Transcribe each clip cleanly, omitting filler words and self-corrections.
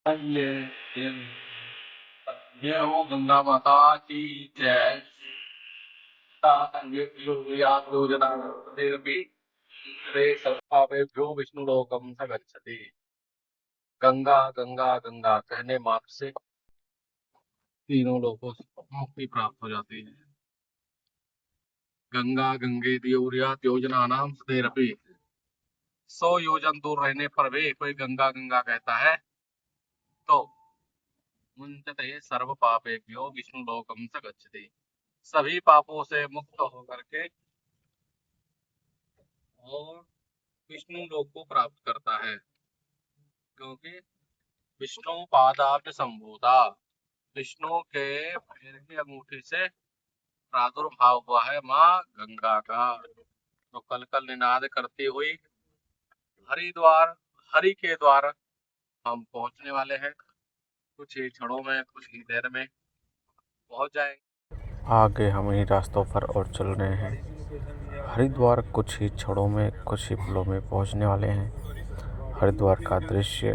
ये हो गंगा माता की जय। योजना सर्वेभ्यो विष्णुलोकम स गच्छति। गंगा गंगा गंगा कहने मात्र से तीनों लोगों से मुक्ति प्राप्त हो जाती है। गंगा गंगेति उर्यात् योजनानां सदैरपि। 100 योजन दूर रहने पर भी कोई गंगा गंगा कहता है तो मुंचते सर्व पापेभ्यो विष्णु लोकम स गच्छति। सभी पापों से मुक्त होकर के और विष्णु लोक को प्राप्त करता है, क्योंकि विष्णु पादाब्ज संभूता, विष्णु के पैर की अंगूठी से प्रादुर्भाव हुआ है माँ गंगा का। तो कल कल निनाद करती हुई हरिद्वार, हरि के द्वार हम पहुंचने वाले हैं। कुछ ही क्षणों में, कुछ ही देर में पहुंच जाएंगे। आगे हम इन्हीं रास्तों पर और चल रहे हैं। हरिद्वार कुछ ही क्षणों में, कुछ ही पलों में पहुंचने वाले हैं। हरिद्वार का दृश्य,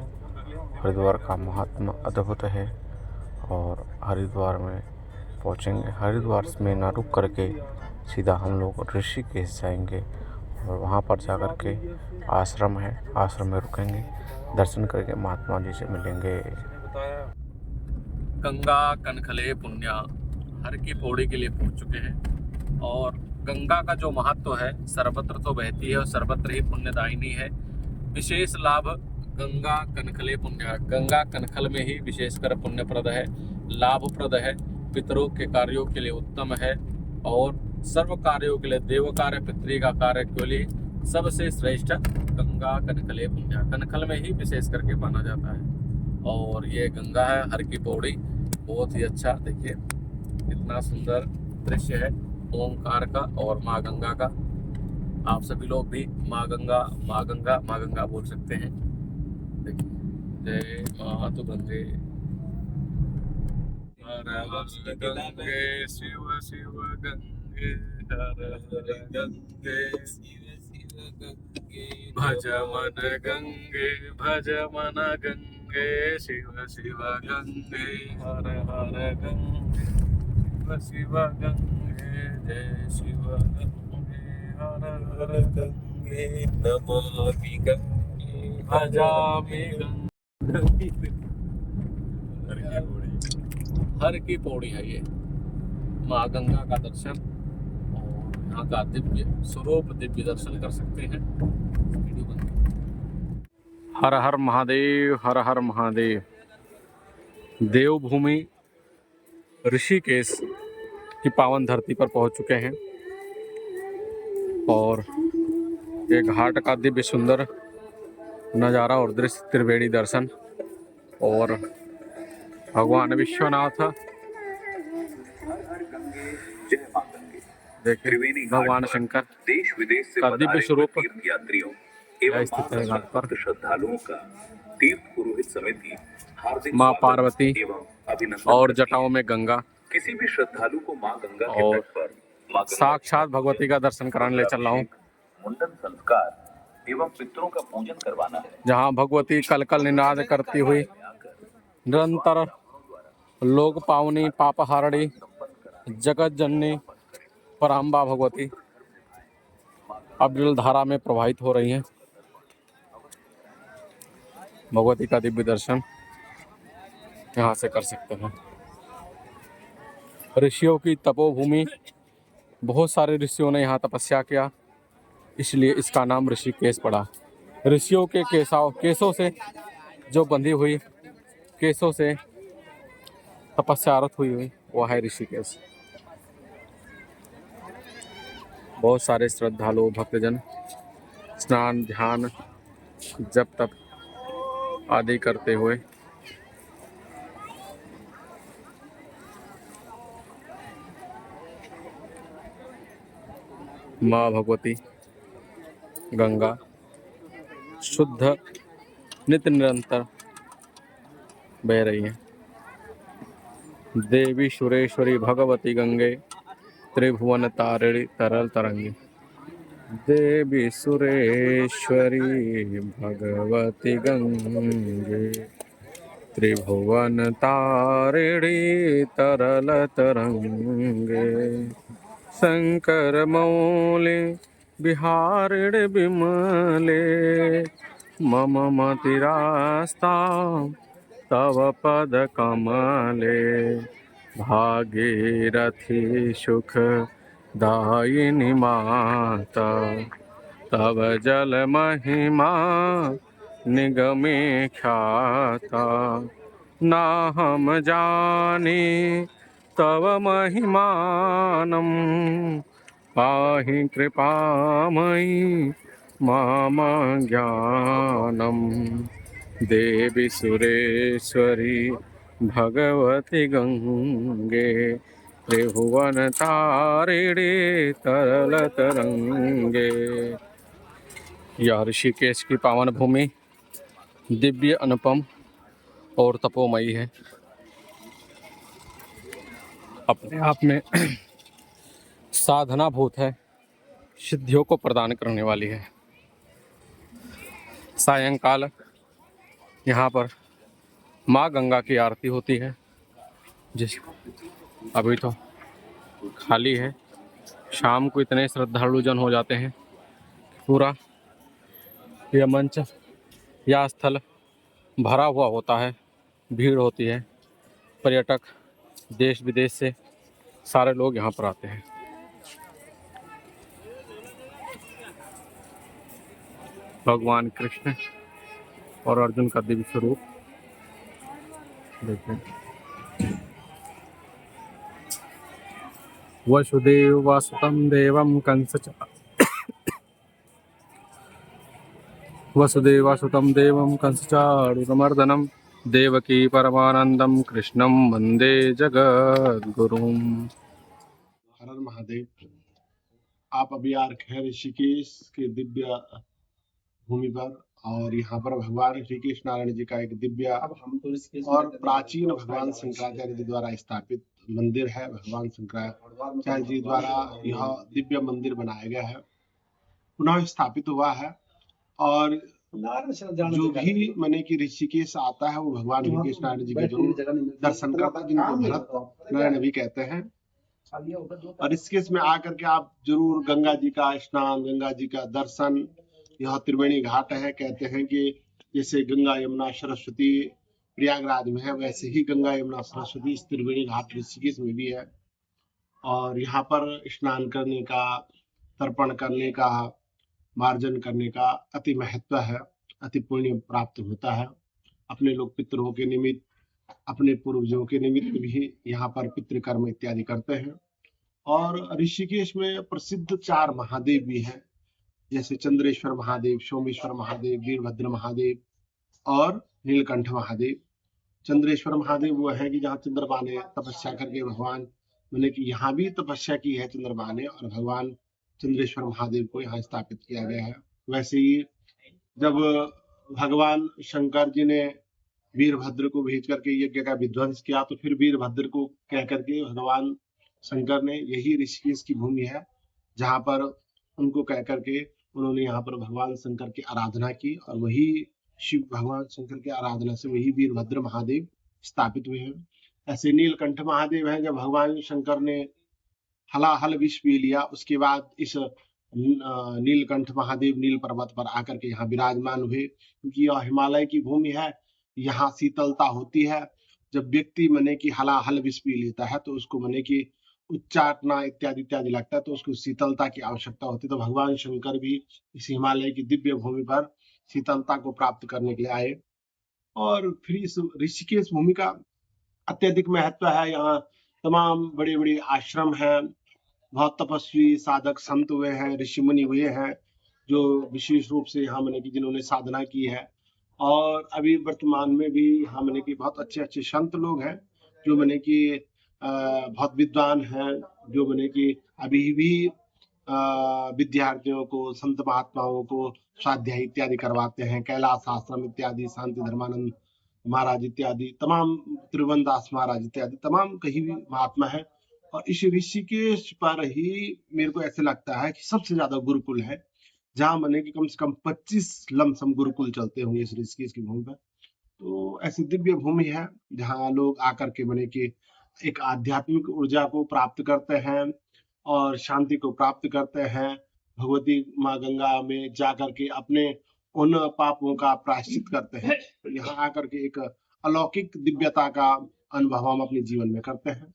हरिद्वार का महात्मा अद्भुत है और हरिद्वार में पहुंचेंगे। हरिद्वार में ना रुक करके सीधा हम लोग ऋषिकेश जाएंगे और वहाँ पर जा कर के आश्रम है, आश्रम में रुकेंगे, दर्शन करके महात्मा जी से मिलेंगे। गंगा कनखले पुण्या हर की पौड़ी के लिए पहुंच चुके हैं और गंगा का जो महत्व है सर्वत्र तो बहती है और सर्वत्र ही पुण्यदायिनी है। विशेष लाभ गंगा कनखले पुण्या, गंगा कनखल में ही विशेषकर पुण्यप्रद है, लाभप्रद है, पितरों के कार्यों के लिए उत्तम है और सर्व कार्यों के लिए, देव कार्य पितृ का कार्य के लिए सबसे श्रेष्ठ गंगा कनखले पुण्या, कनखल में ही विशेष करके माना जाता है। और ये गंगा है हर की पौड़ी, बहुत ही अच्छा, देखिए कितना सुंदर दृश्य है ओंकार का और माँ गंगा का। आप सभी लोग भी माँ गंगा माँ गंगा माँ गंगा बोल सकते हैं। देखिए, जय मातु गंगे, हर हर गंगे शिव शिव गंगे, हर हर गंगे शिव शिव गंगे, भज मन गंगे भज मन गंगे, शिव शिव गंगे, हर हर गंगे शिव शिव गंगे, जय शिव गंगे, हर हर गंगे, नमामि गंगे भजामि गंगे। हर की पौड़ी है ये माँ गंगा का दर्शन और यहाँ का दिव्य स्वरूप, दिव्य दर्शन कर सकते हैं। हर हर महादेव, हर हर महादेव। देवभूमि ऋषिकेश की पावन धरती पर पहुंच चुके हैं और एक घाट का दिव्य सुंदर नज़ारा और दृश्य, त्रिवेणी दर्शन और भगवान विश्वनाथ, देखिए भगवान शंकर देश विदेश से का दिव्य स्वरूप यात्रियों एवं स्थित है घाट पर। श्रद्धालुओं का तीर्थ पुरोहित समिति हार्दिक माँ पार्वती एवं अभिनंदन और जटाओं में गंगा किसी भी श्रद्धालु को माँ गंगा के और तट पर माँ गंगा साक्षात भगवती का दर्शन कराने ले चल रहा हूँ, मुंडन संस्कार एवं पितरों का पूजन करवाना है। जहाँ भगवती कल कल निनाद करती हुई निरंतर लोक पावनी पापहारणी जगत जननी पराम्बा भगवती अब जलधारा में प्रवाहित हो रही हैं। भगवती का दिव्य दर्शन यहाँ से कर सकते हैं। ऋषियों की तपोभूमि, बहुत सारे ऋषियों ने यहाँ तपस्या किया, इसलिए इसका नाम ऋषिकेश पड़ा। ऋषियों के केसों से जो बंधी हुई, केसों से तपस्यारत हुई वह है ऋषिकेश। बहुत सारे श्रद्धालु भक्तजन स्नान, ध्यान, जप तप आदि करते हुए माँ भगवती गंगा शुद्ध नित्य निरंतर बह रही हैं। देवी सुरेश्वरी भगवती गंगे, त्रिभुवन तारिणी तरल तरंगी। देवी सुरेश्वरी भगवती गंगे, त्रिभुवन तारिणी तरल तरंगे शंकर मौलि बिहारिणि बिमले मम मतिरास्ता तव पद कमले भागीरथी सुख दायिनी माता तव जल महिमा निगमे ख्याता ना हम जाने तव महिमानम पाहि कृपामयि मम ज्ञानम देवी सुरेश्वरी भगवती गंगे त्रिभुवन तारिणी तरल तरंगे। यह ऋषिकेश की पावन भूमि दिव्य अनुपम और तपोमयी है। अपने आप में साधना भूत है, सिद्धियों को प्रदान करने वाली है। सायंकाल यहाँ पर माँ गंगा की आरती होती है, जिस अभी तो खाली है। शाम को इतने श्रद्धालु जन हो जाते हैं, पूरा यह मंच या स्थल भरा हुआ होता है, भीड़ होती है। पर्यटक देश विदेश से सारे लोग यहाँ पर आते हैं। भगवान कृष्ण और अर्जुन का दिव्य स्वरूप देखिए। वसुदेव वासुतं देवं कंसचाणूरमर्दनं देवकी परमानंदम कृष्णं वंदे जगद्गुरुम्। हर हर महादेव। आप अभी आ रखे हैं ऋषिकेश के दिव्य भूमि पर, और यहाँ पर भगवान श्री कृष्ण नारायण जी का एक दिव्य और प्राचीन भगवान शंकराचार्य जी द्वारा स्थापित मंदिर है। भगवान शंकराचार्य जी द्वारा यह दिव्य मंदिर बनाया गया है, पुनः स्थापित हुआ है। और जो भी माने कि ऋषिकेश आता है वो भगवान श्री कृष्ण नारायण जी का जरूर दर्शन करता है, जिनको भरत नारायण भी कहते हैं। और ऋषिकेश में आकर के आप जरूर गंगा जी का स्नान, गंगा जी का दर्शन। यह त्रिवेणी घाट है। कहते हैं कि जैसे गंगा यमुना सरस्वती प्रयागराज में है, वैसे ही गंगा यमुना सरस्वती इस त्रिवेणी घाट ऋषिकेश में भी है। और यहाँ पर स्नान करने का, तर्पण करने का, मार्जन करने का अति महत्व है, अति पुण्य प्राप्त होता है। अपने लोग पितरों के निमित्त, अपने पूर्वजों के निमित्त भी यहाँ पर पितृकर्म इत्यादि करते हैं। और ऋषिकेश में प्रसिद्ध 4 महादेव भी हैं, जैसे चंद्रेश्वर महादेव, सोमेश्वर महादेव, वीरभद्र महादेव और नीलकंठ महादेव। चंद्रेश्वर महादेव वो है कि जहाँ चंद्रमा ने तपस्या करके भगवान मैंने कि यहाँ भी तपस्या की है चंद्रमा ने, और भगवान चंद्रेश्वर महादेव को यहाँ स्थापित किया गया है। वैसे ही जब भगवान शंकर जी ने वीरभद्र को भेज करके यज्ञ का विध्वंस किया, तो फिर वीरभद्र को कह करके भगवान शंकर ने, यही ऋषिकेश की भूमि है जहाँ पर उनको कह करके उन्होंने यहाँ पर भगवान शंकर की आराधना की, और वही शिव भगवान शंकर की आराधना से वही वीरभद्र महादेव स्थापित हुए हैं। ऐसे नीलकंठ महादेव है, जब भगवान शंकर ने हलाहल विष पी लिया, उसके बाद इस नीलकंठ महादेव नील पर्वत पर आकर के यहाँ विराजमान हुए, क्योंकि यह हिमालय की भूमि है, यहाँ शीतलता होती है। जब व्यक्ति मने कि हलाहल विष पी लेता है तो उसको मने कि उच्चाटना इत्यादि इत्यादि लगता है, तो उसको शीतलता की आवश्यकता होती है। तो भगवान शंकर भी इस हिमालय की दिव्य भूमि पर शीतलता को प्राप्त करने के लिए आए। और फिर इस ऋषिकेश भूमि का अत्यधिक महत्व है। यहाँ तमाम बड़े बड़े आश्रम हैं, बहुत तपस्वी साधक संत हुए हैं, ऋषि मुनि हुए हैं, जो विशेष रूप से यहाँ मैंने कि जिन्होंने साधना की है। और अभी वर्तमान में भी यहाँ मैंने कि बहुत अच्छे अच्छे संत लोग हैं, जो मैंने कि बहुत विद्वान हैं, जो मैंने कि अभी भी विद्यार्थियों को, संत महात्माओं को स्वाध्याय इत्यादि करवाते हैं। कैलाश आश्रम इत्यादि, शांति धर्मानंद महाराज इत्यादि, तमाम त्रिभुवन दास महाराज इत्यादि, तमाम कहीं भी महात्मा है। और इस ऋषिकेश पर ही मेरे को ऐसे लगता है कि सबसे ज्यादा गुरुकुल है, जहाँ मैंने कि कम से कम 25 लमसम गुरुकुल चलते होंगे इस ऋषिकेश की भूमि पर। तो ऐसी दिव्य भूमि है जहाँ लोग आकर के माने कि एक आध्यात्मिक ऊर्जा को प्राप्त करते हैं और शांति को प्राप्त करते हैं। भगवती माँ गंगा में जाकर के अपने उन पापों का प्रायश्चित करते हैं। यहाँ आकर के एक अलौकिक दिव्यता का अनुभव हम अपने जीवन में करते हैं।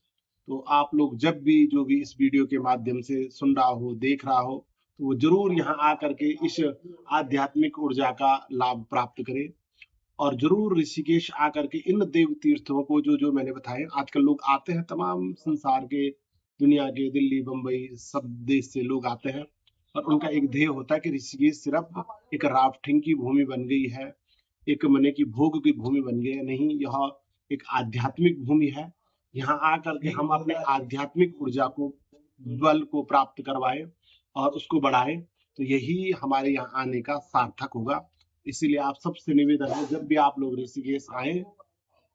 तो आप लोग जब भी जो भी इस वीडियो के माध्यम से सुन रहा हो, देख रहा हो, तो वो जरूर यहाँ आकर के इस आध्यात्मिक ऊर्जा का लाभ प्राप्त करें और जरूर ऋषिकेश आकर के इन देव तीर्थों को जो मैंने बताए, आजकल लोग आते हैं, तमाम संसार के, दुनिया के, दिल्ली, बम्बई, सब देश से लोग आते हैं और उनका एक ध्येय होता है कि ऋषिकेश सिर्फ एक राफ्टिंग की भूमि बन गई है, एक मने की भोग की भूमि बन गई है। नहीं, यह एक आध्यात्मिक भूमि है। यहाँ आकर के हम अपने आध्यात्मिक ऊर्जा को, बल को प्राप्त करवाएं और उसको बढ़ाएं, तो यही हमारे यहाँ आने का सार्थक होगा। इसीलिए आप सबसे निवेदन है, जब भी आप लोग ऋषिकेश आए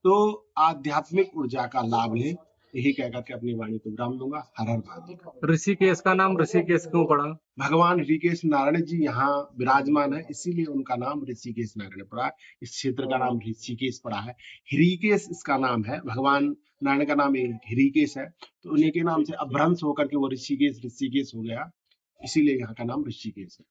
तो आध्यात्मिक ऊर्जा का लाभ लें। यही कहकर के अपनी वाणी को विराम दूंगा। हर हर महादेव। ऋषिकेश का नाम ऋषिकेश क्यों पड़ा? भगवान ऋषिकेश नारायण जी यहाँ विराजमान है, इसीलिए उनका नाम ऋषिकेश नारायण पड़ा। इस क्षेत्र का नाम ऋषिकेश पड़ा है। हृषिकेश इसका नाम है, भगवान नारायण का नाम हृषिकेश है, तो उन्हीं के नाम से अभ्रंश होकर के वो ऋषिकेश हो गया, इसीलिए यहाँ का नाम ऋषिकेश है।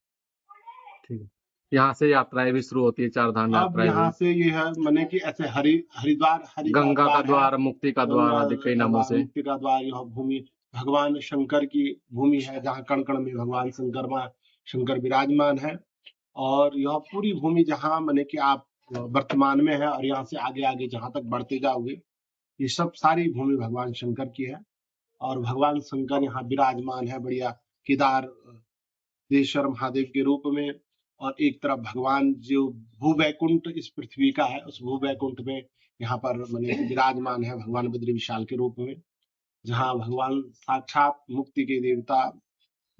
ठीक है। यहाँ से यात्राएं भी शुरू होती है, चार धाम अब यात्राएं यहाँ से ये है माने कि ऐसे हरिद्वार गंगा का द्वार, मुक्ति का द्वार आदि कई नामों से। मुक्ति का द्वार, यह भूमि भगवान शंकर की भूमि है, जहाँ कण कण में भगवान शंकर विराजमान है। और यह पूरी भूमि जहाँ माने कि आप वर्तमान में है और यहाँ से आगे आगे जहाँ तक बढ़ते जाओगे, ये सब सारी भूमि भगवान शंकर की है। और भगवान शंकर यहाँ विराजमान है बढ़िया केदारेश्वर महादेव के रूप में। और एक तरफ भगवान जो भूवैकुंठ इस पृथ्वी का है, उस भूवैकुंठ में यहाँ पर माने विराजमान है भगवान बद्री विशाल के रूप में, जहाँ भगवान साक्षात मुक्ति के देवता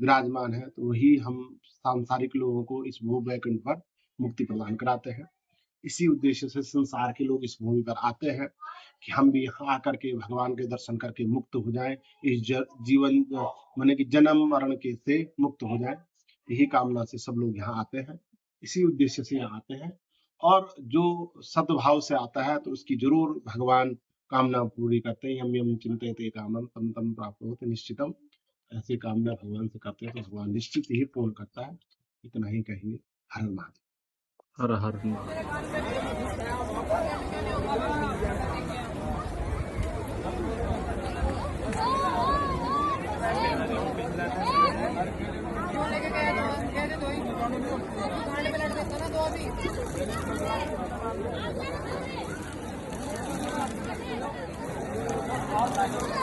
विराजमान है। तो वही हम सांसारिक लोगों को इस भूवैकुंठ पर मुक्ति प्रदान कराते हैं। इसी उद्देश्य से संसार के लोग इस भूमि पर आते हैं कि हम भी यहाँ आकर के भगवान के दर्शन करके मुक्त हो जाएं, इस जीवन माने कि जन्म मरण के से मुक्त हो जाएं। यही कामना से सब लोग यहाँ आते हैं, इसी उद्देश्य से यहाँ आते हैं। और जो सद्भाव से आता है तो उसकी जरूर भगवान कामना पूरी करते हैं। यम यम चिंतयते कामं तम तम प्राप्नोति निश्चितम। ऐसी कामना भगवान से करते हैं तो भगवान निश्चित ही पूर्ण करता है। इतना ही कहेंगे। हर महादेव। हर हर महादेव। Thank you.